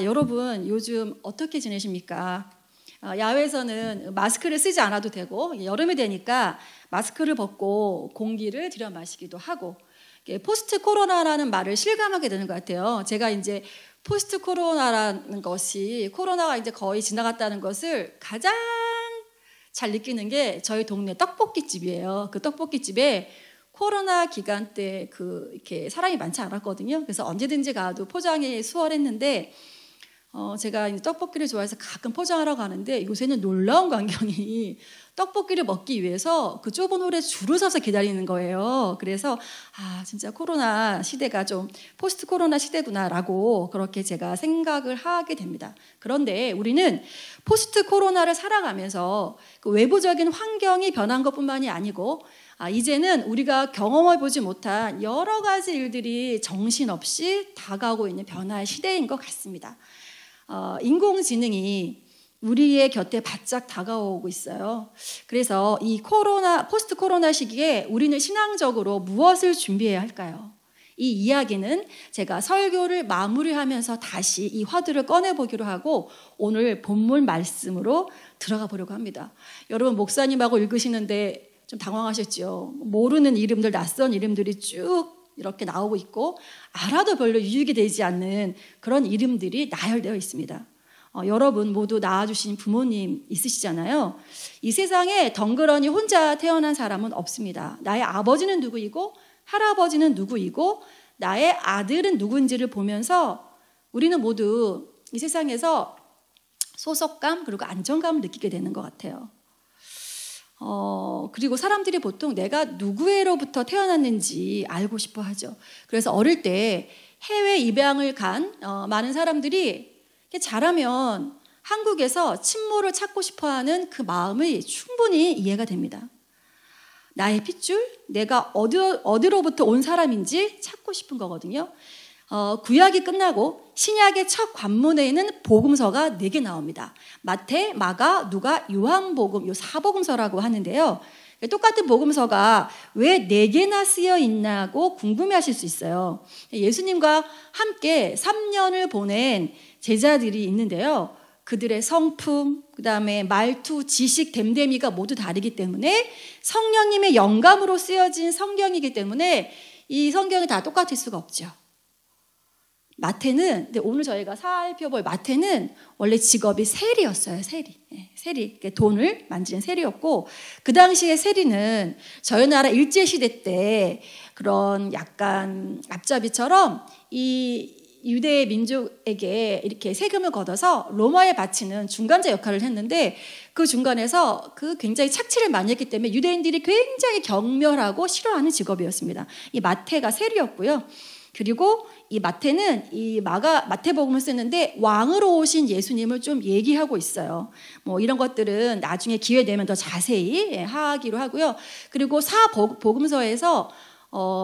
여러분 요즘 어떻게 지내십니까? 야외에서는 마스크를 쓰지 않아도 되고 여름이 되니까 마스크를 벗고 공기를 들여 마시기도 하고 포스트 코로나라는 말을 실감하게 되는 것 같아요. 제가 이제 포스트 코로나라는 것이 코로나가 이제 거의 지나갔다는 것을 가장 잘 느끼는 게 저희 동네 떡볶이집이에요. 그 떡볶이집에 코로나 기간 때 이렇게 사람이 많지 않았거든요. 그래서 언제든지 가도 포장이 수월했는데 제가 떡볶이를 좋아해서 가끔 포장하러 가는데 요새는 놀라운 광경이 떡볶이를 먹기 위해서 그 좁은 홀에 줄을 서서 기다리는 거예요. 그래서 진짜 코로나 시대가 좀 포스트 코로나 시대구나라고 그렇게 제가 생각을 하게 됩니다. 그런데 우리는 포스트 코로나를 살아가면서 그 외부적인 환경이 변한 것뿐만이 아니고 이제는 우리가 경험해보지 못한 여러 가지 일들이 정신없이 다가오고 있는 변화의 시대인 것 같습니다. 인공지능이 우리의 곁에 바짝 다가오고 있어요. 그래서 이 포스트 코로나 시기에 우리는 신앙적으로 무엇을 준비해야 할까요? 이 이야기는 제가 설교를 마무리하면서 다시 이 화두를 꺼내보기로 하고 오늘 본문 말씀으로 들어가 보려고 합니다. 여러분 목사님하고 읽으시는데 좀 당황하셨죠? 모르는 이름들, 낯선 이름들이 쭉 이렇게 나오고 있고 알아도 별로 유익이 되지 않는 그런 이름들이 나열되어 있습니다. 여러분 모두 낳아주신 부모님 있으시잖아요. 이 세상에 덩그러니 혼자 태어난 사람은 없습니다. 나의 아버지는 누구이고 할아버지는 누구이고 나의 아들은 누구인지를 보면서 우리는 모두 이 세상에서 소속감 그리고 안정감을 느끼게 되는 것 같아요. 그리고 사람들이 보통 내가 누구에로부터 태어났는지 알고 싶어 하죠. 그래서 어릴 때 해외 입양을 간 많은 사람들이 자라면 한국에서 친모를 찾고 싶어 하는 그 마음이 충분히 이해가 됩니다. 나의 핏줄, 내가 어디로부터 온 사람인지 찾고 싶은 거거든요. 구약이 끝나고 신약의 첫 관문에는 복음서가 4개 나옵니다. 마태, 마가, 누가, 요한복음, 요 4복음서라고 하는데요. 똑같은 복음서가 왜 4개나 쓰여 있나고 궁금해하실 수 있어요. 예수님과 함께 3년을 보낸 제자들이 있는데요. 그들의 성품, 그 다음에 말투, 지식, 됨됨이가 모두 다르기 때문에 성령님의 영감으로 쓰여진 성경이기 때문에 이 성경이 다 똑같을 수가 없죠. 마태는, 근데 오늘 저희가 살펴볼 마태는 원래 직업이 세리였어요. 세리. 돈을 만지는 세리였고, 그 당시에 세리는 저희 나라 일제시대 때 그런 약간 앞잡이처럼 이 유대 민족에게 이렇게 세금을 걷어서 로마에 바치는 중간자 역할을 했는데 그 중간에서 굉장히 착취를 많이 했기 때문에 유대인들이 굉장히 경멸하고 싫어하는 직업이었습니다. 이 마태가 세리였고요. 그리고 이 마태는 마태복음을 쓰는데 왕으로 오신 예수님을 좀 얘기하고 있어요. 이런 것들은 나중에 기회 되면 더 자세히 하기로 하고요. 그리고 사복음서에서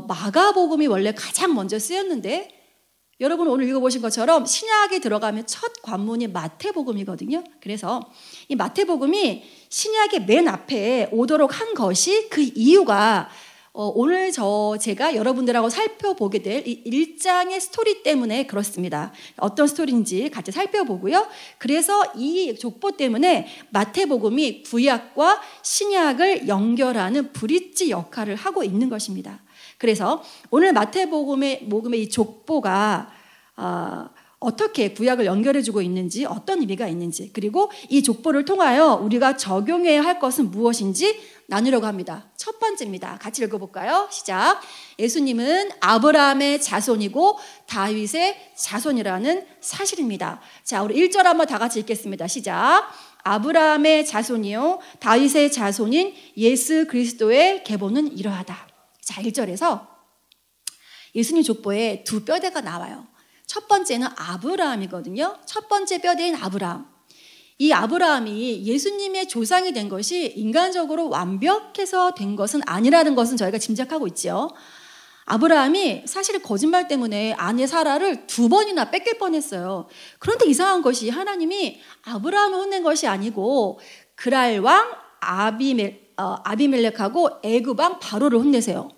마가복음이 원래 가장 먼저 쓰였는데 여러분 오늘 읽어보신 것처럼 신약에 들어가면 첫 관문이 마태복음이거든요. 그래서 이 마태복음이 신약의 맨 앞에 오도록 한 것이 그 이유가 오늘 제가 여러분들하고 살펴보게 될 이 1장의 스토리 때문에 그렇습니다. 어떤 스토리인지 같이 살펴보고요. 그래서 이 족보 때문에 마태복음이 구약과 신약을 연결하는 브릿지 역할을 하고 있는 것입니다. 그래서 오늘 마태복음의 이 족보가 어떻게 구약을 연결해주고 있는지, 어떤 의미가 있는지, 그리고 이 족보를 통하여 우리가 적용해야 할 것은 무엇인지 나누려고 합니다. 첫 번째입니다. 같이 읽어볼까요? 시작. 예수님은 아브라함의 자손이고 다윗의 자손이라는 사실입니다. 자, 우리 1절 한번 다 같이 읽겠습니다. 시작. 아브라함의 자손이요 다윗의 자손인 예수 그리스도의 계보는 이러하다. 자, 1절에서 예수님 족보에 두 뼈대가 나와요. 첫 번째는 아브라함이거든요. 첫 번째 뼈대인 아브라함. 이 아브라함이 예수님의 조상이 된 것이 인간적으로 완벽해서 된 것은 아니라는 것은 저희가 짐작하고 있죠. 아브라함이 사실 거짓말 때문에 아내 사라를 2번이나 뺏길 뻔했어요. 그런데 이상한 것이 하나님이 아브라함을 혼낸 것이 아니고 그랄 왕 아비멜렉하고 애굽 왕 바로를 혼내세요.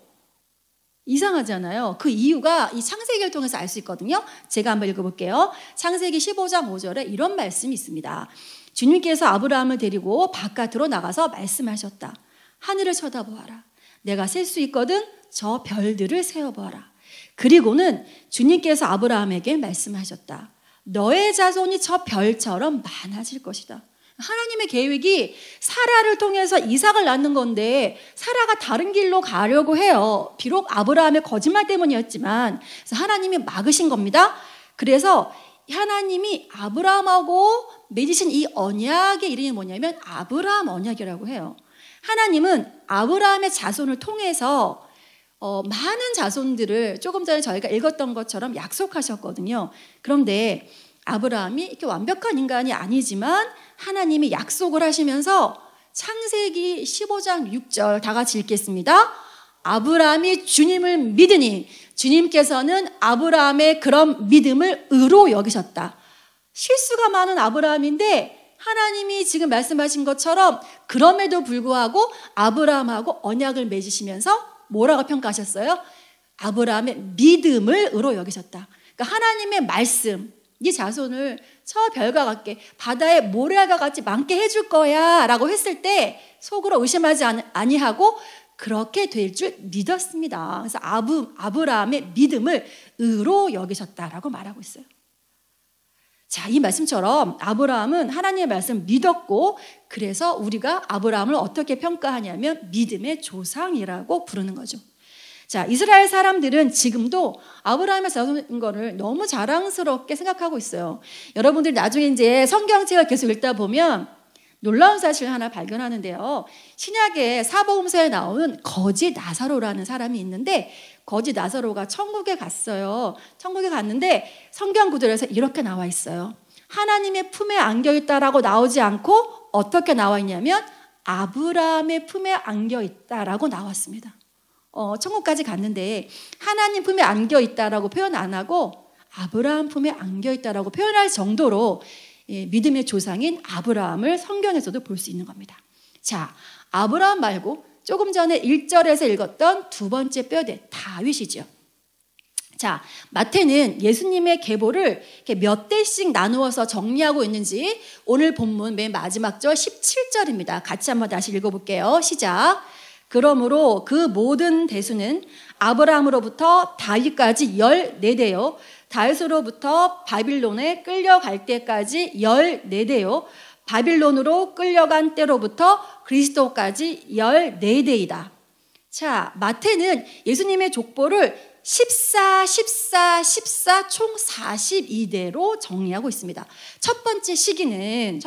이상하잖아요. 그 이유가 이 창세기를 통해서 알 수 있거든요. 제가 한번 읽어볼게요. 창세기 15장 5절에 이런 말씀이 있습니다. 주님께서 아브라함을 데리고 바깥으로 나가서 말씀하셨다. 하늘을 쳐다보아라. 내가 셀 수 있거든 저 별들을 세어보아라. 그리고는 주님께서 아브라함에게 말씀하셨다. 너의 자손이 저 별처럼 많아질 것이다. 하나님의 계획이 사라를 통해서 이삭을 낳는 건데 사라가 다른 길로 가려고 해요. 비록 아브라함의 거짓말 때문이었지만 그래서 하나님이 막으신 겁니다. 그래서 하나님이 아브라함하고 맺으신 이 언약의 이름이 뭐냐면 아브라함 언약이라고 해요. 하나님은 아브라함의 자손을 통해서 많은 자손들을 조금 전에 저희가 읽었던 것처럼 약속하셨거든요. 그런데 아브라함이 이렇게 완벽한 인간이 아니지만 하나님이 약속을 하시면서 창세기 15장 6절 다 같이 읽겠습니다. 아브라함이 주님을 믿으니 주님께서는 아브라함의 그런 믿음을 의로 여기셨다. 실수가 많은 아브라함인데 하나님이 지금 말씀하신 것처럼 그럼에도 불구하고 아브라함하고 언약을 맺으시면서 뭐라고 평가하셨어요? 아브라함의 믿음을 의로 여기셨다. 그러니까 하나님의 말씀, 네 자손을 저 별과 같게 바다의 모래알과 같이 많게 해줄 거야 라고 했을 때 속으로 의심하지 아니하고 그렇게 될 줄 믿었습니다. 그래서 아브라함의 믿음을 의로 여기셨다라고 말하고 있어요. 자, 이 말씀처럼 아브라함은 하나님의 말씀을 믿었고 그래서 우리가 아브라함을 어떻게 평가하냐면 믿음의 조상이라고 부르는 거죠. 자, 이스라엘 사람들은 지금도 아브라함의 자손인 거를 너무 자랑스럽게 생각하고 있어요. 여러분들이 나중에 이제 성경책을 계속 읽다 보면 놀라운 사실 하나 발견하는데요. 신약의 사복음서에 나오는 거지 나사로라는 사람이 있는데 거지 나사로가 천국에 갔어요. 천국에 갔는데 성경 구절에서 이렇게 나와 있어요. 하나님의 품에 안겨있다라고 나오지 않고 어떻게 나와 있냐면 아브라함의 품에 안겨있다라고 나왔습니다. 천국까지 갔는데 하나님 품에 안겨있다라고 표현 안 하고 아브라함 품에 안겨있다라고 표현할 정도로 믿음의 조상인 아브라함을 성경에서도 볼 수 있는 겁니다. 자, 아브라함 말고 조금 전에 1절에서 읽었던 두 번째 뼈대 다윗이죠. 자, 마태는 예수님의 계보를 이렇게 몇 대씩 나누어서 정리하고 있는지 오늘 본문 맨 마지막 절 17절입니다. 같이 한번 다시 읽어볼게요. 시작. 그러므로 그 모든 대수는 아브라함으로부터 다윗까지 14대요. 다윗으로부터 바빌론에 끌려갈 때까지 14대요. 바빌론으로 끌려간 때로부터 그리스도까지 14대이다. 자, 마태는 예수님의 족보를 14, 14, 14 총 42대로 정리하고 있습니다. 첫 번째 시기는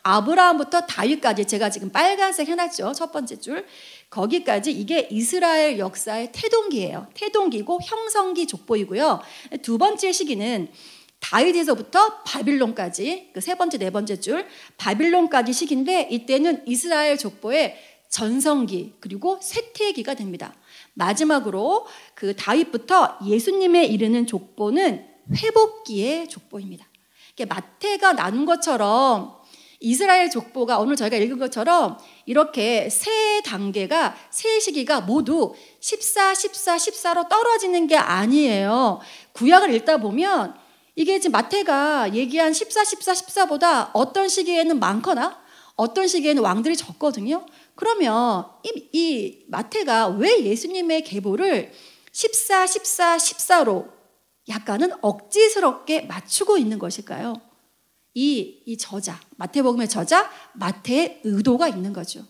아브라함부터 다윗까지 제가 지금 빨간색 해놨죠. 첫 번째 줄. 거기까지 이게 이스라엘 역사의 태동기예요. 태동기고 형성기 족보이고요. 두 번째 시기는 다윗에서부터 바빌론까지 그 세 번째, 네 번째 줄 바빌론까지 시기인데 이때는 이스라엘 족보의 전성기 그리고 쇠퇴기가 됩니다. 마지막으로 그 다윗부터 예수님에 이르는 족보는 회복기의 족보입니다. 마태가 나눈 것처럼 이스라엘 족보가 오늘 저희가 읽은 것처럼 이렇게 세 단계가 세 시기가 모두 14, 14, 14로 떨어지는 게 아니에요. 구약을 읽다 보면 이게 지금 마태가 얘기한 14, 14, 14보다 어떤 시기에는 많거나 어떤 시기에는 왕들이 적거든요. 그러면 이 마태가 왜 예수님의 계보를 14, 14, 14로 약간은 억지스럽게 맞추고 있는 것일까요? 이 저자, 마태복음의 저자, 마태의 의도가 있는 거죠.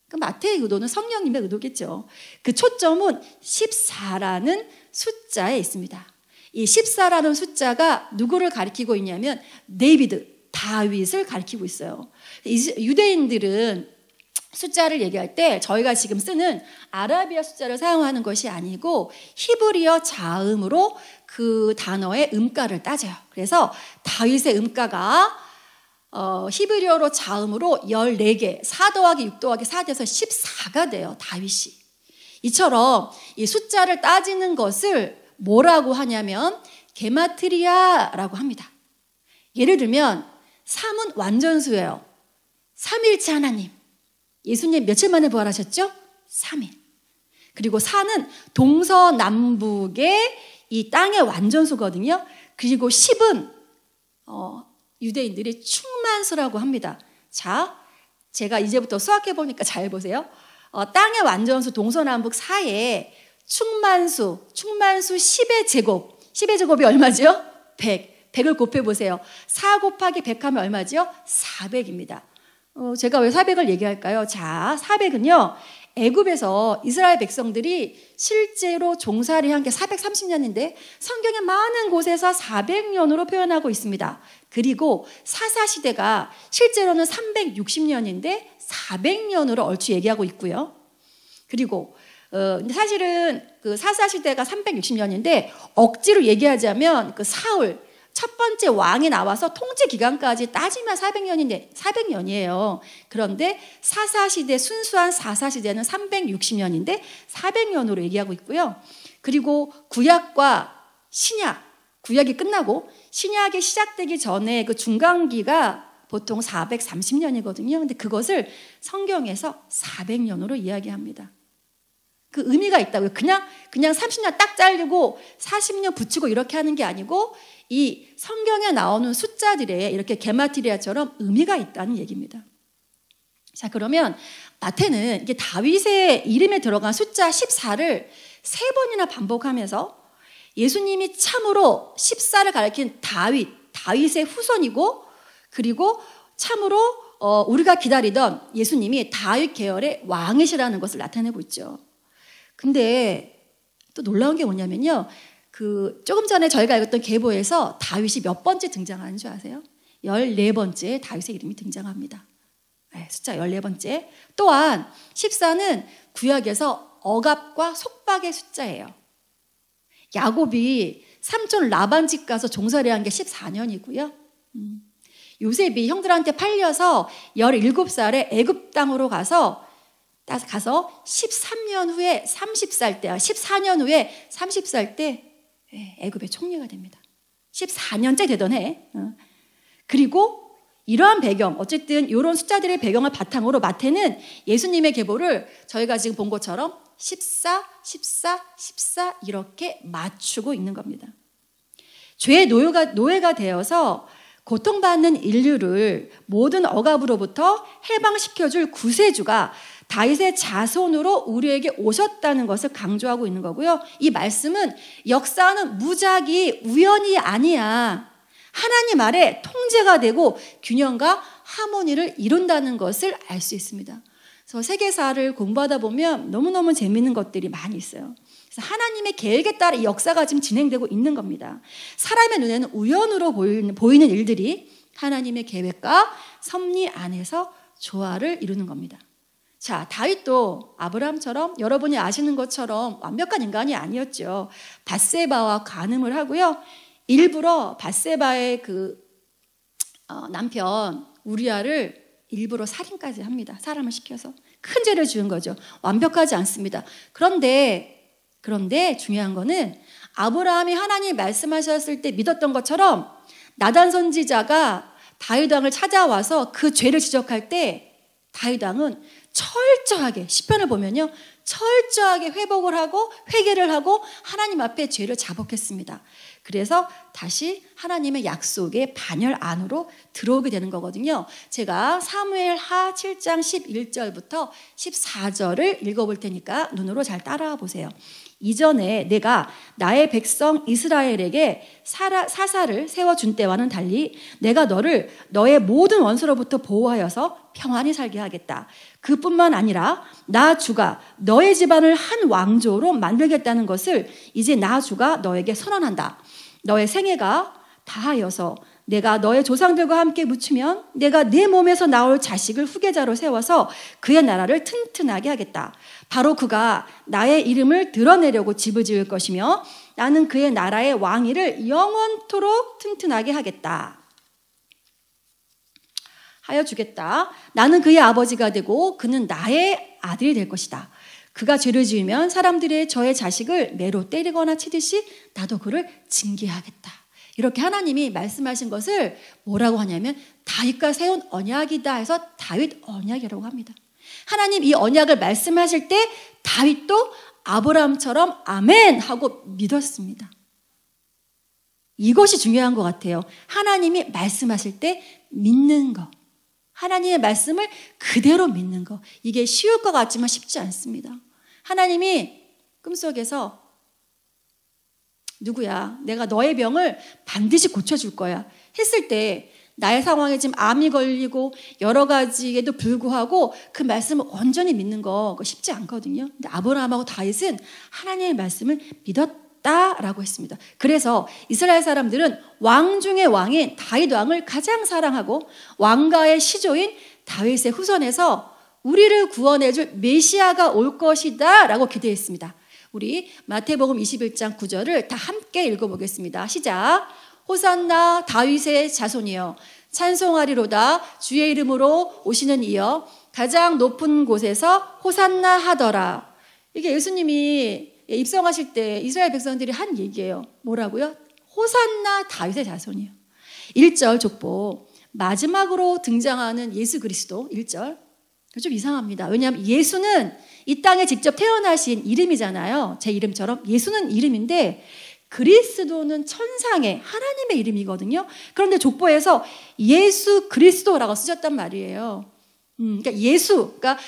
그 마태의 의도는 성령님의 의도겠죠. 그 초점은 14라는 숫자에 있습니다. 이 14라는 숫자가 누구를 가리키고 있냐면 다윗을 가리키고 있어요. 유대인들은 숫자를 얘기할 때 저희가 지금 쓰는 아라비아 숫자를 사용하는 것이 아니고 히브리어 자음으로 그 단어의 음가를 따져요. 그래서 다윗의 음가가 히브리어로 자음으로 14개, 4 더하기 6 더하기 4 돼서 14가 돼요. 다윗이. 이처럼 이 숫자를 따지는 것을 뭐라고 하냐면 게마트리아라고 합니다. 예를 들면 3은 완전수예요. 삼일체 하나님. 예수님 며칠 만에 부활하셨죠? 3일. 그리고 4는 동서남북의 이 땅의 완전수거든요. 그리고 10은 유대인들이 충만수라고 합니다. 자, 제가 이제부터 수학해 보니까 잘 보세요. 땅의 완전수 동서남북 사이에 충만수 10의 제곱. 10의 제곱이 얼마죠? 100. 100을 곱해보세요. 4 곱하기 100 하면 얼마죠? 400입니다. 제가 왜 400을 얘기할까요? 자, 400은요. 애굽에서 이스라엘 백성들이 실제로 종살이 한 게 430년인데 성경의 많은 곳에서 400년으로 표현하고 있습니다. 그리고 사사시대가 실제로는 360년인데 400년으로 얼추 얘기하고 있고요. 그리고 사실은 그 사사시대가 360년인데 억지로 얘기하자면 그 사울 첫 번째 왕이 나와서 통치 기간까지 따지면 400년인데 400년이에요. 그런데 사사시대 순수한 사사시대는 360년인데 400년으로 얘기하고 있고요. 그리고 구약과 신약, 구약이 끝나고 신약이 시작되기 전에 그 중간기가 보통 430년이거든요. 근데 그것을 성경에서 400년으로 이야기합니다. 그 의미가 있다고요. 그냥 30년 딱 자르고 40년 붙이고 이렇게 하는 게 아니고 이 성경에 나오는 숫자들에 이렇게 게마트리아처럼 의미가 있다는 얘기입니다. 자, 그러면 마태는 이게 다윗의 이름에 들어간 숫자 14를 3번이나 반복하면서 예수님이 참으로 14를 가리킨 다윗의 후손이고, 그리고 참으로 우리가 기다리던 예수님이 다윗 계열의 왕이시라는 것을 나타내고 있죠. 근데 또 놀라운 게 뭐냐면요. 조금 전에 저희가 읽었던 계보에서 다윗이 몇 번째 등장하는 줄 아세요? 14번째 다윗의 이름이 등장합니다. 네, 숫자 14번째. 또한 14는 구약에서 억압과 속박의 숫자예요. 야곱이 삼촌 라반 집 가서 종살이 한 게 14년이고요. 요셉이 형들한테 팔려서 17살에 애굽 땅으로 가서 13년 후에 30살 때, 14년 후에 30살 때 애굽의 총리가 됩니다. 14년째 되던 해. 그리고 이러한 배경, 어쨌든 이런 숫자들의 배경을 바탕으로 마태는 예수님의 계보를 저희가 지금 본 것처럼 14, 14, 14 이렇게 맞추고 있는 겁니다. 죄의 노예가 되어서 고통받는 인류를 모든 억압으로부터 해방시켜줄 구세주가 다윗의 자손으로 우리에게 오셨다는 것을 강조하고 있는 거고요. 이 말씀은 역사는 무작위, 우연이 아니야. 하나님 아래 통제가 되고 균형과 하모니를 이룬다는 것을 알 수 있습니다. 그래서 세계사를 공부하다 보면 너무너무 재미있는 것들이 많이 있어요. 그래서 하나님의 계획에 따라 이 역사가 지금 진행되고 있는 겁니다. 사람의 눈에는 우연으로 보이는 일들이 하나님의 계획과 섭리 안에서 조화를 이루는 겁니다. 자, 다윗도 아브라함처럼 여러분이 아시는 것처럼 완벽한 인간이 아니었죠. 밧세바와 간음을 하고요. 일부러 밧세바의 남편 우리아를 일부러 살인까지 합니다. 사람을 시켜서 큰 죄를 지은 거죠. 완벽하지 않습니다. 그런데 중요한 거는 아브라함이 하나님이 말씀하셨을 때 믿었던 것처럼 나단 선지자가 다윗 왕을 찾아와서 그 죄를 지적할 때 다윗 왕은 철저하게 시편을 보면요. 철저하게 회복을 하고 회개를 하고 하나님 앞에 죄를 자복했습니다. 그래서 다시 하나님의 약속의 반열 안으로 들어오게 되는 거거든요. 제가 사무엘하 7장 11절부터 14절을 읽어볼 테니까 눈으로 잘 따라와 보세요. 이전에 내가 나의 백성 이스라엘에게 사사를 세워준 때와는 달리 내가 너를 너의 모든 원수로부터 보호하여서 평안히 살게 하겠다. 그뿐만 아니라 나 주가 너의 집안을 한 왕조로 만들겠다는 것을 이제 나 주가 너에게 선언한다. 너의 생애가 다하여서 내가 너의 조상들과 함께 묻히면 내가 네 몸에서 나올 자식을 후계자로 세워서 그의 나라를 튼튼하게 하겠다. 바로 그가 나의 이름을 드러내려고 집을 지을 것이며 나는 그의 나라의 왕위를 영원토록 튼튼하게 하겠다. 하여 주겠다. 나는 그의 아버지가 되고 그는 나의 아들이 될 것이다. 그가 죄를 지으면 사람들이 저의 자식을 매로 때리거나 치듯이 나도 그를 징계하겠다. 이렇게 하나님이 말씀하신 것을 뭐라고 하냐면 다윗과 세운 언약이다 해서 다윗 언약이라고 합니다. 하나님 이 언약을 말씀하실 때 다윗도 아브라함처럼 아멘 하고 믿었습니다. 이것이 중요한 것 같아요. 하나님이 말씀하실 때 믿는 거. 하나님의 말씀을 그대로 믿는 거. 이게 쉬울 것 같지만 쉽지 않습니다. 하나님이 꿈속에서 누구야? 내가 너의 병을 반드시 고쳐줄 거야. 했을 때 나의 상황에 지금 암이 걸리고 여러 가지에도 불구하고 그 말씀을 온전히 믿는 거 쉽지 않거든요. 근데 아브라함하고 다윗은 하나님의 말씀을 믿었다라고 했습니다. 그래서 이스라엘 사람들은 왕 중의 왕인 다윗 왕을 가장 사랑하고 왕가의 시조인 다윗의 후손에서 우리를 구원해줄 메시아가 올 것이다 라고 기대했습니다. 우리 마태복음 21장 9절을 다 함께 읽어보겠습니다. 시작. 호산나 다윗의 자손이여 찬송하리로다 주의 이름으로 오시는 이여 가장 높은 곳에서 호산나 하더라. 이게 예수님이 입성하실 때 이스라엘 백성들이 한 얘기예요. 뭐라고요? 호산나 다윗의 자손이요. 1절 족보 마지막으로 등장하는 예수 그리스도 1절 좀 이상합니다. 왜냐하면 예수는 이 땅에 직접 태어나신 이름이잖아요. 제 이름처럼 예수는 이름인데 그리스도는 천상의 하나님의 이름이거든요. 그런데 족보에서 예수 그리스도라고 쓰셨단 말이에요. 그러니까 예수, 그러니까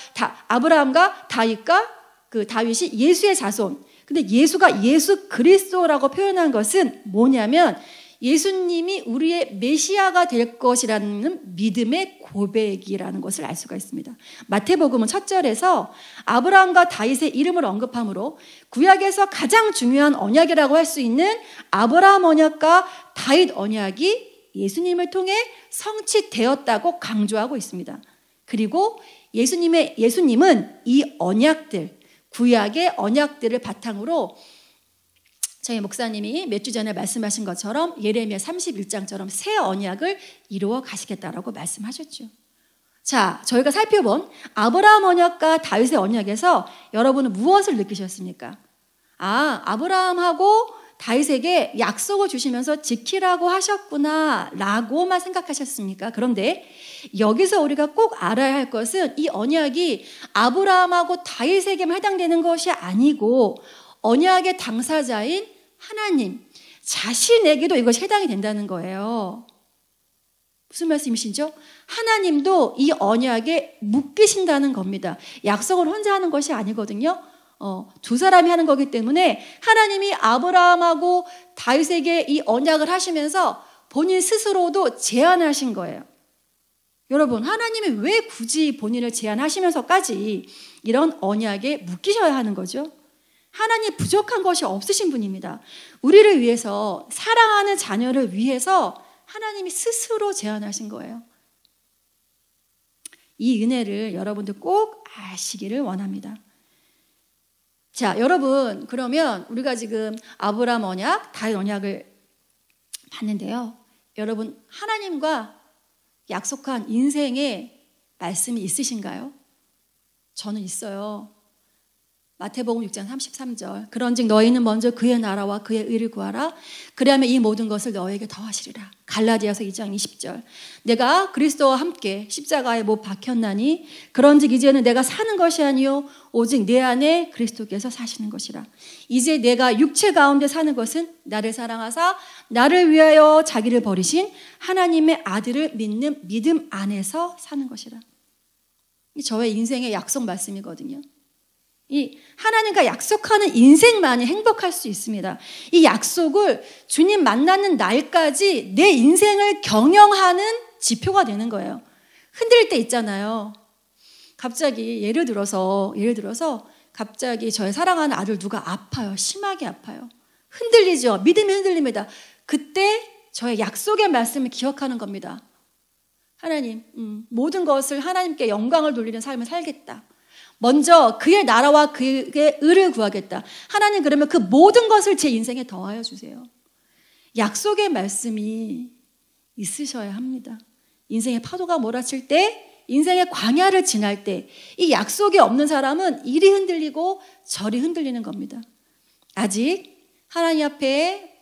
아브라함과 다윗과 그 다윗이 예수의 자손. 근데 예수가 예수 그리스도라고 표현한 것은 뭐냐면 예수님이 우리의 메시아가 될 것이라는 믿음의 고백이라는 것을 알 수가 있습니다. 마태복음은 첫 절에서 아브라함과 다윗의 이름을 언급하므로 구약에서 가장 중요한 언약이라고 할 수 있는 아브라함 언약과 다윗 언약이 예수님을 통해 성취되었다고 강조하고 있습니다. 그리고 예수님은 이 언약들, 구약의 언약들을 바탕으로 저희 목사님이 몇 주 전에 말씀하신 것처럼 예레미야 31장처럼 새 언약을 이루어 가시겠다라고 말씀하셨죠. 자, 저희가 살펴본 아브라함 언약과 다윗의 언약에서 여러분은 무엇을 느끼셨습니까? 아브라함하고 다윗에게 약속을 주시면서 지키라고 하셨구나 라고만 생각하셨습니까? 그런데 여기서 우리가 꼭 알아야 할 것은 이 언약이 아브라함하고 다윗에게만 해당되는 것이 아니고 언약의 당사자인 하나님 자신에게도 이것이 해당이 된다는 거예요. 무슨 말씀이시죠? 하나님도 이 언약에 묶이신다는 겁니다. 약속을 혼자 하는 것이 아니거든요. 두 사람이 하는 거기 때문에 하나님이 아브라함하고 다윗에게 이 언약을 하시면서 본인 스스로도 제안하신 거예요. 여러분, 하나님이 왜 굳이 본인을 제안하시면서까지 이런 언약에 묶이셔야 하는 거죠? 하나님 부족한 것이 없으신 분입니다. 우리를 위해서, 사랑하는 자녀를 위해서 하나님이 스스로 제안하신 거예요. 이 은혜를 여러분들 꼭 아시기를 원합니다. 자, 여러분, 그러면 우리가 지금 아브라함 언약, 다윗 언약을 봤는데요. 여러분, 하나님과 약속한 인생의 말씀이 있으신가요? 저는 있어요. 마태복음 6장 33절 그런즉 너희는 먼저 그의 나라와 그의 의를 구하라. 그리하면 이 모든 것을 너희에게 더하시리라. 갈라디아서 2장 20절 내가 그리스도와 함께 십자가에 못 박혔나니 그런즉 이제는 내가 사는 것이 아니요 오직 내 안에 그리스도께서 사시는 것이라. 이제 내가 육체 가운데 사는 것은 나를 사랑하사 나를 위하여 자기를 버리신 하나님의 아들을 믿는 믿음 안에서 사는 것이라. 이 저의 인생의 약속 말씀이거든요. 이 하나님과 약속하는 인생만이 행복할 수 있습니다. 이 약속을 주님 만나는 날까지 내 인생을 경영하는 지표가 되는 거예요. 흔들릴 때 있잖아요. 갑자기 예를 들어서 갑자기 저의 사랑하는 아들 누가 아파요. 심하게 아파요. 흔들리죠. 믿음이 흔들립니다. 그때 저의 약속의 말씀을 기억하는 겁니다. 하나님, 모든 것을 하나님께 영광을 돌리는 삶을 살겠다. 먼저 그의 나라와 그의 의를 구하겠다. 하나님, 그러면 그 모든 것을 제 인생에 더하여 주세요. 약속의 말씀이 있으셔야 합니다. 인생의 파도가 몰아칠 때, 인생의 광야를 지날 때 이 약속이 없는 사람은 이리 흔들리고 저리 흔들리는 겁니다. 아직 하나님 앞에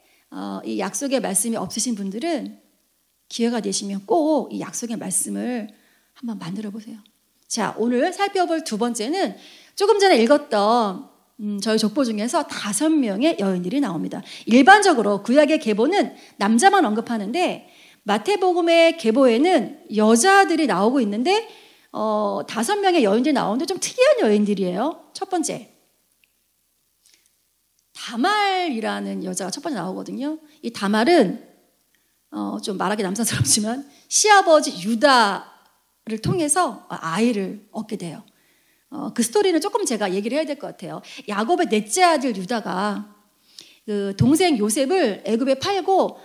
이 약속의 말씀이 없으신 분들은 기회가 되시면 꼭 이 약속의 말씀을 한번 만들어 보세요. 자, 오늘 살펴볼 두 번째는 조금 전에 읽었던 저희 족보 중에서 5명의 여인들이 나옵니다. 일반적으로 구약의 계보는 남자만 언급하는데 마태복음의 계보에는 여자들이 나오고 있는데 5명의 여인들이 나오는데 좀 특이한 여인들이에요. 첫 번째, 다말이라는 여자가 첫 번째 나오거든요. 이 다말은 좀 말하기 남사스럽지만 시아버지 유다를 통해서 아이를 얻게 돼요. 그 스토리는 조금 제가 얘기를 해야 될 것 같아요. 야곱의 넷째 아들 유다가 그 동생 요셉을 애굽에 팔고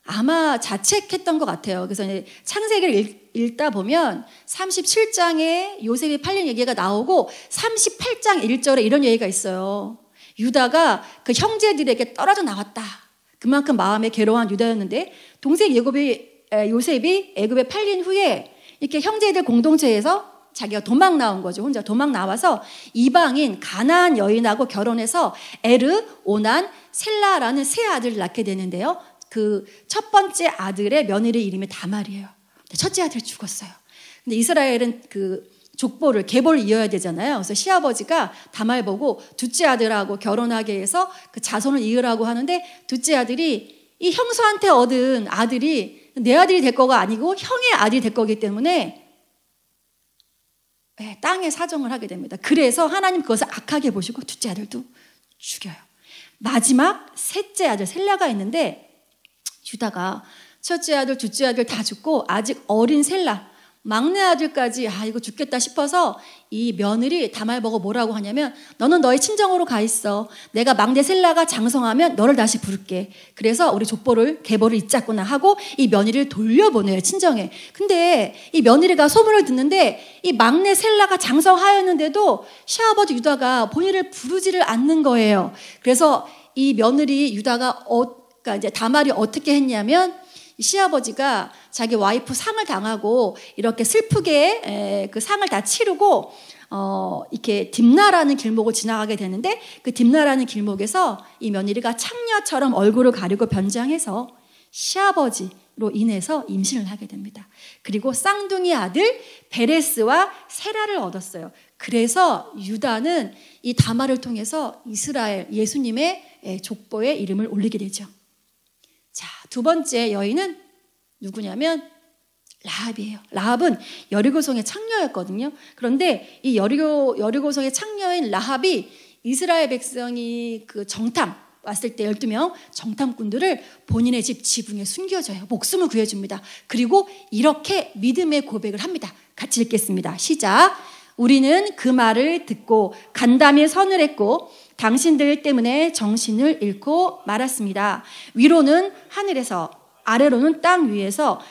아마 자책했던 것 같아요. 그래서 이제 창세기를 읽다 보면 37장에 요셉이 팔린 얘기가 나오고 38장 1절에 이런 얘기가 있어요. 유다가 그 형제들에게 떨어져 나왔다. 그만큼 마음에 괴로워한 유다였는데 동생 요셉이 애굽에 팔린 후에 이렇게 형제들 공동체에서 자기가 도망 나온 거죠. 혼자 도망 나와서 이방인 가나안 여인하고 결혼해서 에르, 오난, 셀라라는 세 아들을 낳게 되는데요. 그 첫 번째 아들의 며느리 이름이 다말이에요. 첫째 아들이 죽었어요. 근데 이스라엘은 그 족보를 계보를 이어야 되잖아요. 그래서 시아버지가 다말 보고 둘째 아들하고 결혼하게 해서 그 자손을 이으라고 하는데 둘째 아들이 이 형수한테 얻은 아들이 내 아들이 될 거가 아니고 형의 아들이 될 거기 때문에 땅에 사정을 하게 됩니다. 그래서 하나님 그것을 악하게 보시고 둘째 아들도 죽여요. 마지막 셋째 아들 셀라가 있는데 유다가 첫째 아들, 둘째 아들 다 죽고 아직 어린 셀라 막내 아들까지 이거 죽겠다 싶어서 이 며느리 다말 보고 뭐라고 하냐면 너는 너의 친정으로 가 있어. 내가 막내 셀라가 장성하면 너를 다시 부를게. 그래서 우리 계보를 잊자꾸나 하고 이 며느리를 돌려보내요, 친정에. 근데 이 며느리가 소문을 듣는데 이 막내 셀라가 장성하였는데도 시아버지 유다가 본인을 부르지를 않는 거예요. 그래서 이 며느리 유다가 그러니까 이제 다말이 어떻게 했냐면 시아버지가 자기 와이프 상을 당하고 이렇게 슬프게 그 상을 다 치르고 이렇게 딥나라는 길목을 지나가게 되는데 그 딥나라는 길목에서 이 며느리가 창녀처럼 얼굴을 가리고 변장해서 시아버지로 인해서 임신을 하게 됩니다. 그리고 쌍둥이 아들 베레스와 세라를 얻었어요. 그래서 유다는 이 다말을 통해서 이스라엘 예수님의 족보에 이름을 올리게 되죠. 자, 두 번째 여인은 누구냐면 라합이에요. 라합은 여리고성의 창녀였거든요. 그런데 이 여리고성의 창녀인 라합이 이스라엘 백성이 그 정탐 왔을 때 12명 정탐꾼들을 본인의 집 지붕에 숨겨줘요. 목숨을 구해줍니다. 그리고 이렇게 믿음의 고백을 합니다. 같이 읽겠습니다. 시작. 우리는 그 말을 듣고 간담이 선을 했고 당신들 때문에 정신을 잃고 말았습니다. 위로는 하늘에서 아래로는 땅 위에서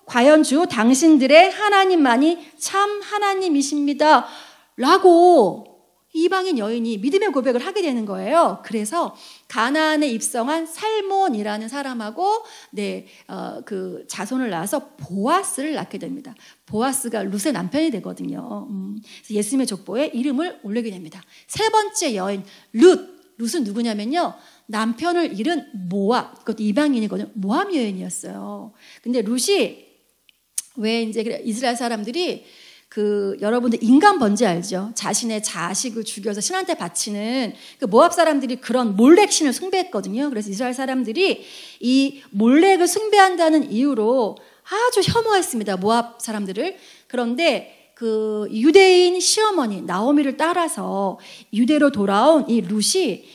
과연 주 당신들의 하나님만이 참 하나님이십니다. 라고 이방인 여인이 믿음의 고백을 하게 되는 거예요. 그래서 가나안에 입성한 살몬이라는 사람하고 그 자손을 낳아서 보아스를 낳게 됩니다. 보아스가 룻의 남편이 되거든요. 그래서 예수님의 족보에 이름을 올리게 됩니다. 세 번째 여인 룻은 누구냐면요. 남편을 잃은 모압, 그것도 이방인이거든요. 모압 여인이었어요. 근데 룻이 왜 이제 이스라엘 사람들이 여러분들 인간 번제 알죠? 자신의 자식을 죽여서 신한테 바치는 그 모압 사람들이 그런 몰렉신을 숭배했거든요. 그래서 이스라엘 사람들이 이 몰렉을 숭배한다는 이유로 아주 혐오했습니다. 모압 사람들을. 그런데 그 유대인 시어머니 나오미를 따라서 유대로 돌아온 이 룻이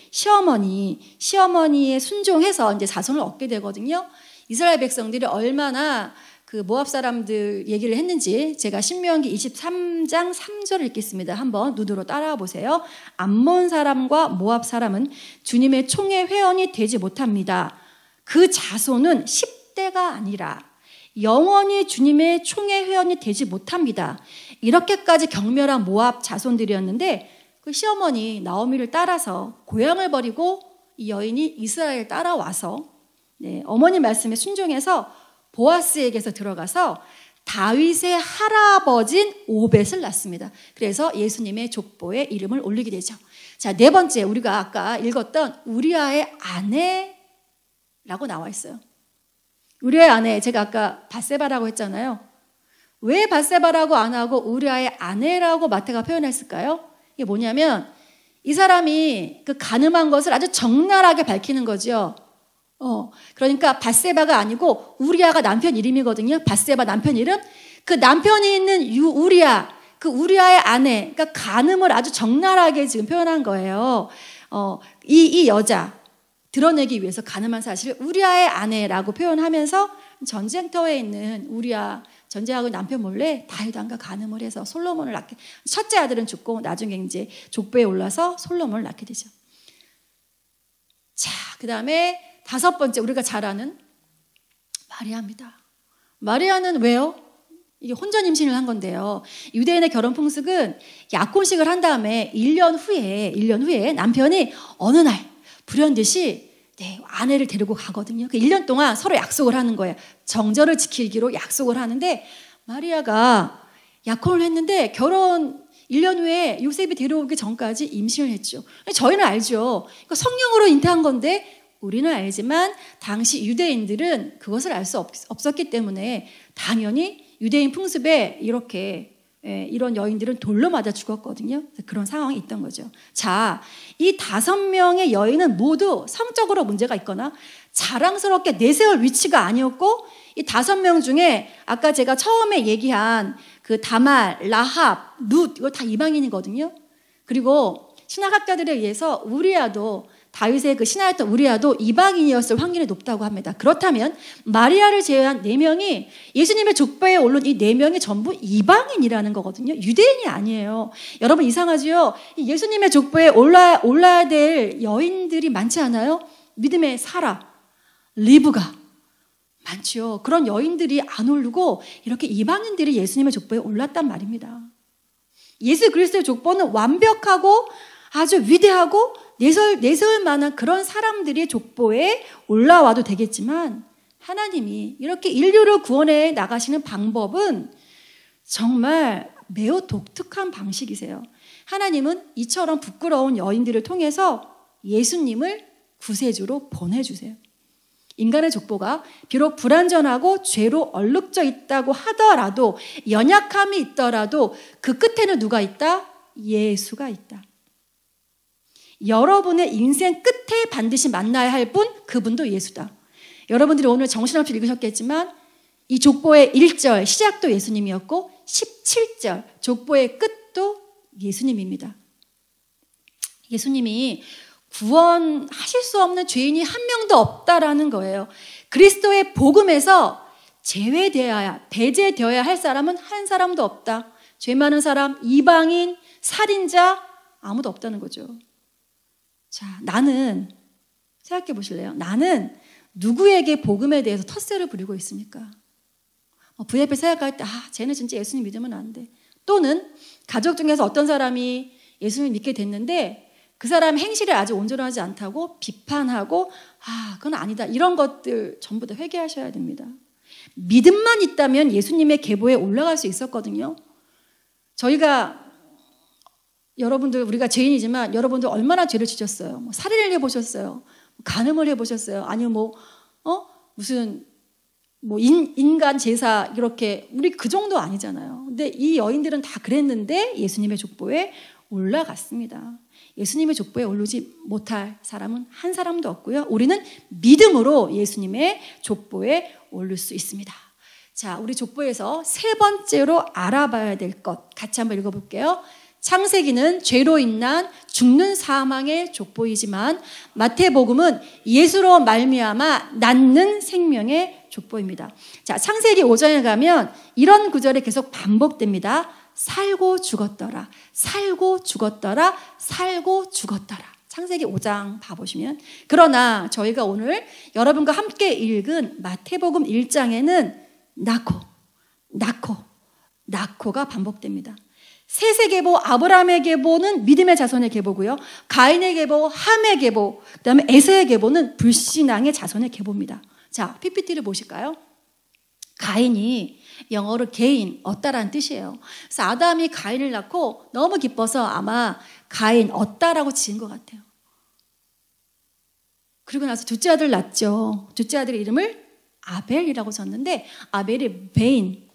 시어머니의 순종해서 이제 자손을 얻게 되거든요. 이스라엘 백성들이 얼마나 그 모압 사람들 얘기를 했는지 제가 신명기 23장 3절을 읽겠습니다. 한번 눈으로 따라와 보세요. 암몬 사람과 모압 사람은 주님의 총의 회원이 되지 못합니다. 그 자손은 10대가 아니라 영원히 주님의 총의 회원이 되지 못합니다. 이렇게까지 경멸한 모압 자손들이었는데 그 시어머니 나오미를 따라서 고향을 버리고 이 여인이 이스라엘 따라와서 어머니 말씀에 순종해서 보아스에게서 들어가서 다윗의 할아버진 오벳을 낳습니다. 그래서 예수님의 족보에 이름을 올리게 되죠. 자, 네 번째 우리가 아까 읽었던 우리아의 아내라고 나와 있어요. 우리아의 아내, 제가 아까 밧세바라고 했잖아요. 왜 밧세바라고 안 하고 우리아의 아내라고 마태가 표현했을까요? 이게 뭐냐면 이 사람이 그 가늠한 것을 아주 적나라하게 밝히는 거죠. 그러니까 밧세바가 아니고 우리아가 남편 이름이거든요. 밧세바 남편 이름. 그 남편이 있는 우리아, 그 우리아의 아내, 그러니까 간음을 아주 적나라하게 지금 표현한 거예요. 이 여자 드러내기 위해서 간음한 사실을 우리아의 아내라고 표현하면서 전쟁터에 있는 우리아 전쟁하고 남편 몰래 다윗 왕과 간음을 해서 솔로몬을 낳게, 첫째 아들은 죽고 나중에 이제 족보에 올라서 솔로몬을 낳게 되죠. 자, 그 다음에 5번째 우리가 잘 아는 마리아입니다. 마리아는 왜요? 이게 혼전 임신을 한 건데요. 유대인의 결혼 풍습은 약혼식을 한 다음에 1년 후에 남편이 어느 날 불현듯이 아내를 데리고 가거든요. 그 1년 동안 서로 약속을 하는 거예요. 정절을 지키기로 약속을 하는데 마리아가 약혼을 했는데 결혼 1년 후에 요셉이 데려오기 전까지 임신을 했죠. 저희는 알죠. 성령으로 잉태한 건데 우리는 알지만 당시 유대인들은 그것을 알 수 없었기 때문에 당연히 유대인 풍습에 이런 여인들은 돌로 맞아 죽었거든요. 그런 상황이 있던 거죠. 자, 이 5명의 여인은 모두 성적으로 문제가 있거나 자랑스럽게 내세울 위치가 아니었고, 이 5명 중에 아까 제가 처음에 얘기한 그 다말, 라합, 룻, 이거 다 이방인이거든요. 그리고 신학학자들에 의해서 우리아도, 다윗의 그 신하였던 우리아도 이방인이었을 확률이 높다고 합니다. 그렇다면 마리아를 제외한 4명이 예수님의 족보에 오른 이 4명이 전부 이방인이라는 거거든요. 유대인이 아니에요. 여러분 이상하죠? 예수님의 족보에 올라야 될 여인들이 많지 않아요? 믿음의 사라, 리브가 많죠. 그런 여인들이 안 오르고 이렇게 이방인들이 예수님의 족보에 올랐단 말입니다. 예수 그리스도의 족보는 완벽하고 아주 위대하고 내세울 만한 그런 사람들이 족보에 올라와도 되겠지만, 하나님이 이렇게 인류를 구원해 나가시는 방법은 정말 매우 독특한 방식이세요. 하나님은 이처럼 부끄러운 여인들을 통해서 예수님을 구세주로 보내주세요. 인간의 족보가 비록 불완전하고 죄로 얼룩져 있다고 하더라도, 연약함이 있더라도 그 끝에는 누가 있다? 예수가 있다. 여러분의 인생 끝에 반드시 만나야 할 분, 그분도 예수다. 여러분들이 오늘 정신없이 읽으셨겠지만 이 족보의 1절 시작도 예수님이었고 17절 족보의 끝도 예수님입니다. 예수님이 구원하실 수 없는 죄인이 한 명도 없다라는 거예요. 그리스도의 복음에서 배제되어야 할 사람은 한 사람도 없다. 죄 많은 사람, 이방인, 살인자 아무도 없다는 거죠. 자, 나는 생각해 보실래요? 나는 누구에게 복음에 대해서 텃세를 부리고 있습니까? VIP 생각할 때 쟤는 진짜 예수님 믿으면 안 돼. 또는 가족 중에서 어떤 사람이 예수님 믿게 됐는데 그 사람의 행실이 아주 온전하지 않다고 비판하고 그건 아니다. 이런 것들 전부 다 회개하셔야 됩니다. 믿음만 있다면 예수님의 계보에 올라갈 수 있었거든요. 우리가 죄인이지만 여러분들 얼마나 죄를 지셨어요? 살인을 해보셨어요? 간음을 해보셨어요? 아니면 인간 제사 이렇게, 우리 그 정도 아니잖아요. 근데 이 여인들은 다 그랬는데 예수님의 족보에 올라갔습니다. 예수님의 족보에 오르지 못할 사람은 한 사람도 없고요. 우리는 믿음으로 예수님의 족보에 오를 수 있습니다. 자, 우리 족보에서 3번째로 알아봐야 될 것 같이 한번 읽어볼게요. 창세기는 죄로 인한 죽는 사망의 족보이지만 마태복음은 예수로 말미암아 낳는 생명의 족보입니다. 자, 창세기 5장에 가면 이런 구절이 계속 반복됩니다. 살고 죽었더라, 살고 죽었더라, 살고 죽었더라. 창세기 5장 봐보시면. 그러나 저희가 오늘 여러분과 함께 읽은 마태복음 1장에는 나코가 반복됩니다. 셋의 계보, 아브라함의 계보는 믿음의 자손의 계보고요. 가인의 계보, 함의 계보, 그 다음에 에서의 계보는 불신앙의 자손의 계보입니다. 자, PPT를 보실까요? 가인이 영어로 개인, 얻다라는 뜻이에요. 그래서 아담이 가인을 낳고 너무 기뻐서 아마 가인, 얻다라고 지은 것 같아요. 그리고 나서 둘째 아들 낳죠. 둘째 아들의 이름을 아벨이라고 졌는데 아벨이 베인이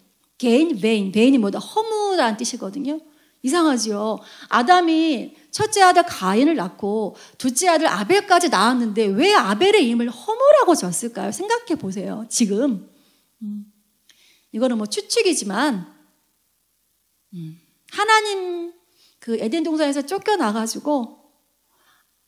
뭐다? 허무라는 뜻이거든요. 이상하지요. 아담이 첫째 아들 가인을 낳고 둘째 아들 아벨까지 낳았는데 왜 아벨의 이름을 허무라고 졌을까요? 생각해 보세요. 지금 이거는 뭐 추측이지만 하나님 그 에덴 동산에서 쫓겨나가지고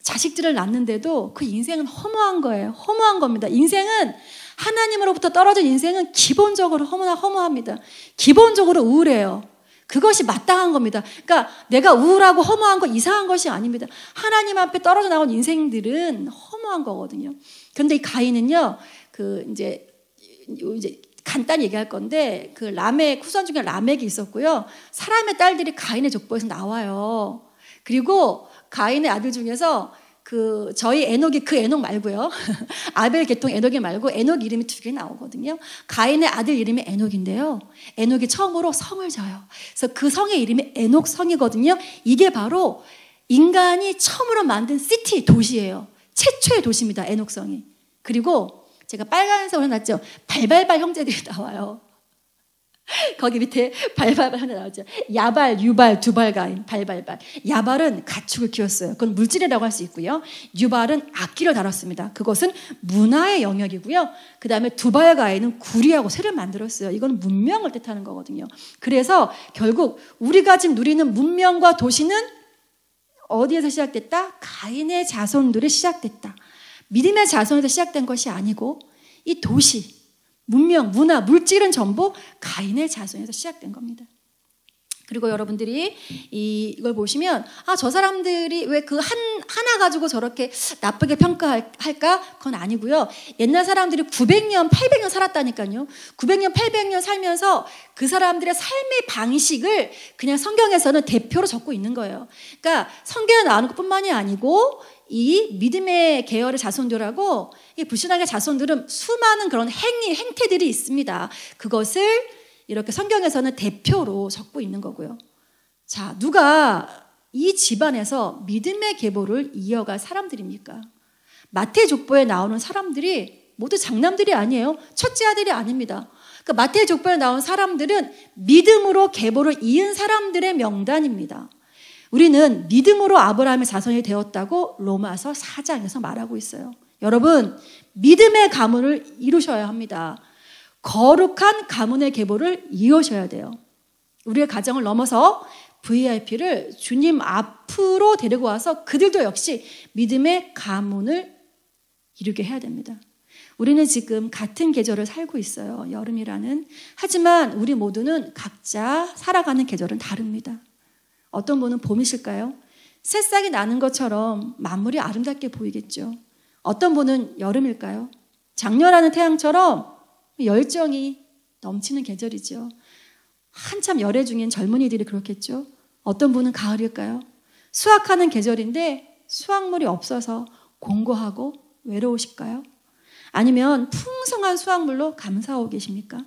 자식들을 낳는데도 그 인생은 허무한 거예요. 허무한 겁니다. 인생은 하나님으로부터 떨어진 인생은 기본적으로 허무합니다. 기본적으로 우울해요. 그것이 마땅한 겁니다. 그러니까 내가 우울하고 허무한 거 이상한 것이 아닙니다. 하나님 앞에 떨어져 나온 인생들은 허무한 거거든요. 그런데 이 가인은요, 이제 간단히 얘기할 건데, 그 라멕, 후손 중에 라멕이 있었고요. 사람의 딸들이 가인의 족보에서 나와요. 그리고 가인의 아들 중에서 저희 에녹이 그 에녹 말고요. 아벨 계통 에녹이 말고 에녹 이름이 2개 나오거든요. 가인의 아들 이름이 에녹인데요. 에녹이 처음으로 성을 져요. 그래서 그 성의 이름이 에녹 성이거든요. 이게 바로 인간이 처음으로 만든 시티, 도시예요. 최초의 도시입니다. 에녹 성이. 그리고 제가 빨간색으로 해놨죠. 발발발 형제들이 나와요. 거기 밑에 발발발 하나 나오죠. 야발, 유발, 두발, 가인, 발발발. 야발은 가축을 키웠어요. 그건 물질이라고 할 수 있고요. 유발은 악기를 다뤘습니다. 그것은 문화의 영역이고요. 그 다음에 두발, 가인은 구리하고 새를 만들었어요. 이건 문명을 뜻하는 거거든요. 그래서 결국 우리가 지금 누리는 문명과 도시는 어디에서 시작됐다? 가인의 자손들이 시작됐다. 믿음의 자손에서 시작된 것이 아니고 이 도시, 문명, 문화, 물질은 전부 가인의 자손에서 시작된 겁니다. 그리고 여러분들이 이걸 보시면 저 사람들이 왜 그 하나 가지고 저렇게 나쁘게 평가할까? 그건 아니고요. 옛날 사람들이 900년, 800년 살았다니까요. 900년, 800년 살면서 그 사람들의 삶의 방식을 그냥 성경에서는 대표로 적고 있는 거예요. 그러니까 성경에 나오는 것뿐만이 아니고 이 믿음의 계열의 자손들하고 이 불신앙의 자손들은 수많은 그런 행태들이 있습니다. 그것을 이렇게 성경에서는 대표로 적고 있는 거고요. 자, 누가 이 집안에서 믿음의 계보를 이어갈 사람들입니까? 마태 족보에 나오는 사람들이 모두 장남들이 아니에요. 첫째 아들이 아닙니다. 그러니까 마태 족보에 나온 사람들은 믿음으로 계보를 이은 사람들의 명단입니다. 우리는 믿음으로 아브라함의 자손이 되었다고 로마서 4장에서 말하고 있어요. 여러분, 믿음의 가문을 이루셔야 합니다. 거룩한 가문의 계보를 이으셔야 돼요. 우리의 가정을 넘어서 VIP를 주님 앞으로 데리고 와서 그들도 역시 믿음의 가문을 이루게 해야 됩니다. 우리는 지금 같은 계절을 살고 있어요. 여름이라는. 하지만 우리 모두는 각자 살아가는 계절은 다릅니다. 어떤 분은 봄이실까요? 새싹이 나는 것처럼 만물이 아름답게 보이겠죠. 어떤 분은 여름일까요? 장렬하는 태양처럼 열정이 넘치는 계절이죠. 한참 열애 중인 젊은이들이 그렇겠죠. 어떤 분은 가을일까요? 수확하는 계절인데 수확물이 없어서 공고하고 외로우실까요? 아니면 풍성한 수확물로 감사하고 계십니까?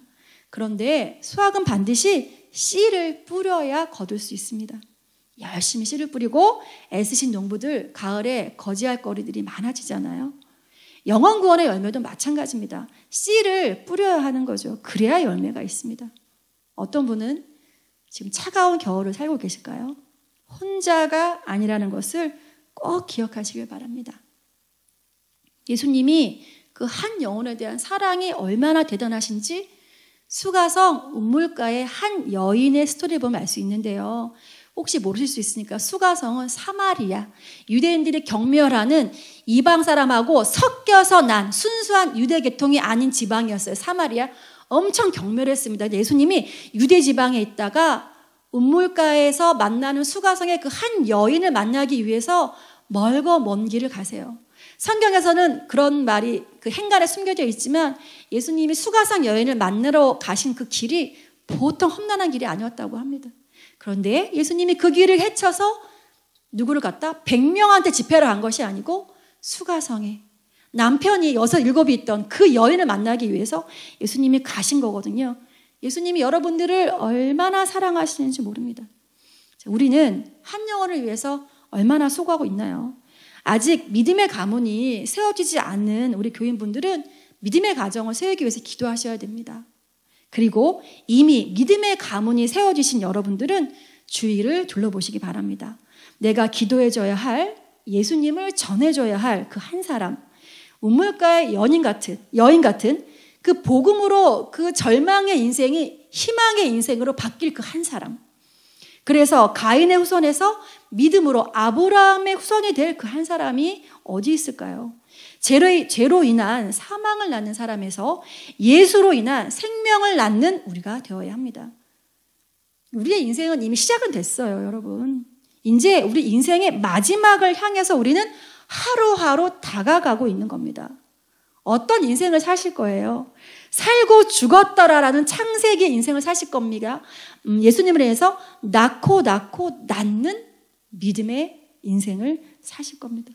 그런데 수확은 반드시 씨를 뿌려야 거둘 수 있습니다. 열심히 씨를 뿌리고 애쓰신 농부들 가을에 거지할 거리들이 많아지잖아요. 영원구원의 열매도 마찬가지입니다. 씨를 뿌려야 하는 거죠. 그래야 열매가 있습니다. 어떤 분은 지금 차가운 겨울을 살고 계실까요? 혼자가 아니라는 것을 꼭 기억하시길 바랍니다. 예수님이 그 한 영혼에 대한 사랑이 얼마나 대단하신지 수가성 운물가의 한 여인의 스토리를 보면 알 수 있는데요. 혹시 모르실 수 있으니까 수가성은 사마리아, 유대인들이 경멸하는 이방 사람하고 섞여서 난 순수한 유대 계통이 아닌 지방이었어요. 사마리아. 엄청 경멸했습니다. 예수님이 유대 지방에 있다가 운물가에서 만나는 수가성의 그 한 여인을 만나기 위해서 멀고 먼 길을 가세요. 성경에서는 그런 말이 그 행간에 숨겨져 있지만 예수님이 수가성 여인을 만나러 가신 그 길이 보통 험난한 길이 아니었다고 합니다. 그런데 예수님이 그 길을 헤쳐서 누구를 갖다 100명한테 집회를 한 것이 아니고 수가성에 남편이 6, 7이 있던 그 여인을 만나기 위해서 예수님이 가신 거거든요. 예수님이 여러분들을 얼마나 사랑하시는지 모릅니다. 우리는 한 영혼을 위해서 얼마나 수고하고 있나요? 아직 믿음의 가문이 세워지지 않는 우리 교인분들은 믿음의 가정을 세우기 위해서 기도하셔야 됩니다. 그리고 이미 믿음의 가문이 세워지신 여러분들은 주위를 둘러보시기 바랍니다. 내가 기도해줘야 할, 예수님을 전해줘야 할 그 한 사람, 우물가의 여인 같은 그 복음으로 그 절망의 인생이 희망의 인생으로 바뀔 그 한 사람. 그래서 가인의 후손에서 믿음으로 아브라함의 후손이 될 그 한 사람이 어디 있을까요? 죄로 인한 사망을 낳는 사람에서 예수로 인한 생명을 낳는 우리가 되어야 합니다. 우리의 인생은 이미 시작은 됐어요, 여러분. 이제 우리 인생의 마지막을 향해서 우리는 하루하루 다가가고 있는 겁니다. 어떤 인생을 사실 거예요? 살고 죽었더라라는 창세기의 인생을 사실 겁니다. 예수님을 위해서 낳고 낳는 믿음의 인생을 사실 겁니다.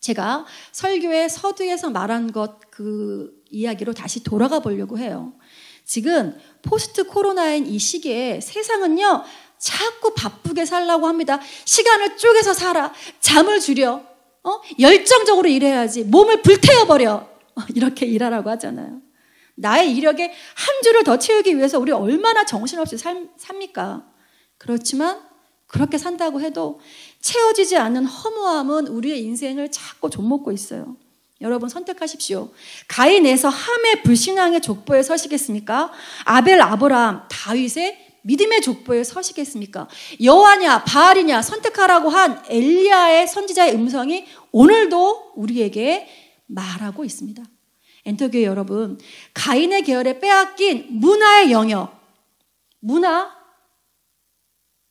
제가 설교의 서두에서 말한 그 이야기로 다시 돌아가 보려고 해요. 지금 포스트 코로나인 이 시기에 세상은요, 자꾸 바쁘게 살라고 합니다. 시간을 쪼개서 살아. 잠을 줄여. 열정적으로 일해야지. 몸을 불태워버려. 이렇게 일하라고 하잖아요. 나의 이력에 한 줄을 더 채우기 위해서 우리 얼마나 정신없이 삽니까? 그렇지만 그렇게 산다고 해도 채워지지 않는 허무함은 우리의 인생을 자꾸 좀먹고 있어요. 여러분 선택하십시오. 가인에서 함의 불신앙의 족보에 서시겠습니까? 아벨, 아브라함, 다윗의 믿음의 족보에 서시겠습니까? 여호와냐 바알이냐 선택하라고 한 엘리야의 선지자의 음성이 오늘도 우리에게 말하고 있습니다. 엔터교회 여러분, 가인의 계열에 빼앗긴 문화의 영역,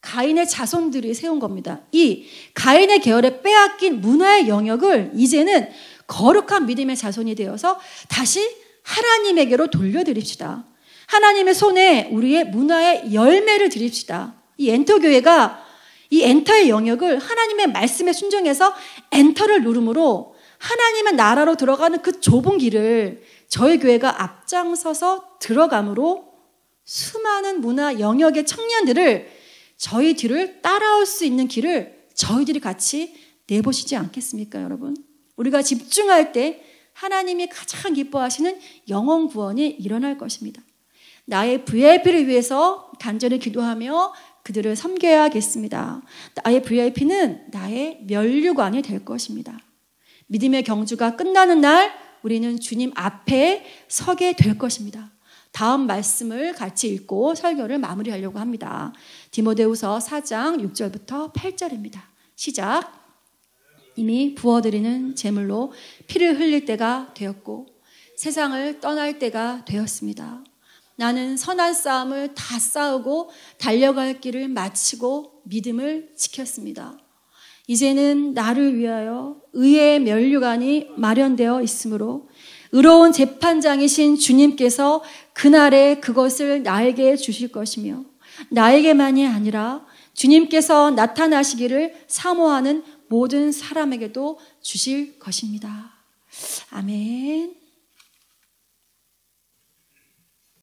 가인의 자손들이 세운 겁니다. 이 가인의 계열에 빼앗긴 문화의 영역을 이제는 거룩한 믿음의 자손이 되어서 다시 하나님에게로 돌려드립시다. 하나님의 손에 우리의 문화의 열매를 드립시다. 이 엔터교회가 이 엔터의 영역을 하나님의 말씀에 순종해서 엔터를 누름으로 하나님의 나라로 들어가는 그 좁은 길을 저희 교회가 앞장서서 들어감으로 수많은 문화 영역의 청년들을 저희 뒤를 따라올 수 있는 길을 저희들이 같이 내보시지 않겠습니까, 여러분? 우리가 집중할 때 하나님이 가장 기뻐하시는 영혼 구원이 일어날 것입니다. 나의 VIP를 위해서 간절히 기도하며 그들을 섬겨야겠습니다. 나의 VIP는 나의 면류관이 될 것입니다. 믿음의 경주가 끝나는 날 우리는 주님 앞에 서게 될 것입니다. 다음 말씀을 같이 읽고 설교를 마무리하려고 합니다. 디모데후서 4장 6절부터 8절입니다. 시작. 이미 부어드리는 제물로 피를 흘릴 때가 되었고 세상을 떠날 때가 되었습니다. 나는 선한 싸움을 다 싸우고 달려갈 길을 마치고 믿음을 지켰습니다. 이제는 나를 위하여 의의 면류관이 마련되어 있으므로 의로운 재판장이신 주님께서 그날에 그것을 나에게 주실 것이며 나에게만이 아니라 주님께서 나타나시기를 사모하는 모든 사람에게도 주실 것입니다. 아멘.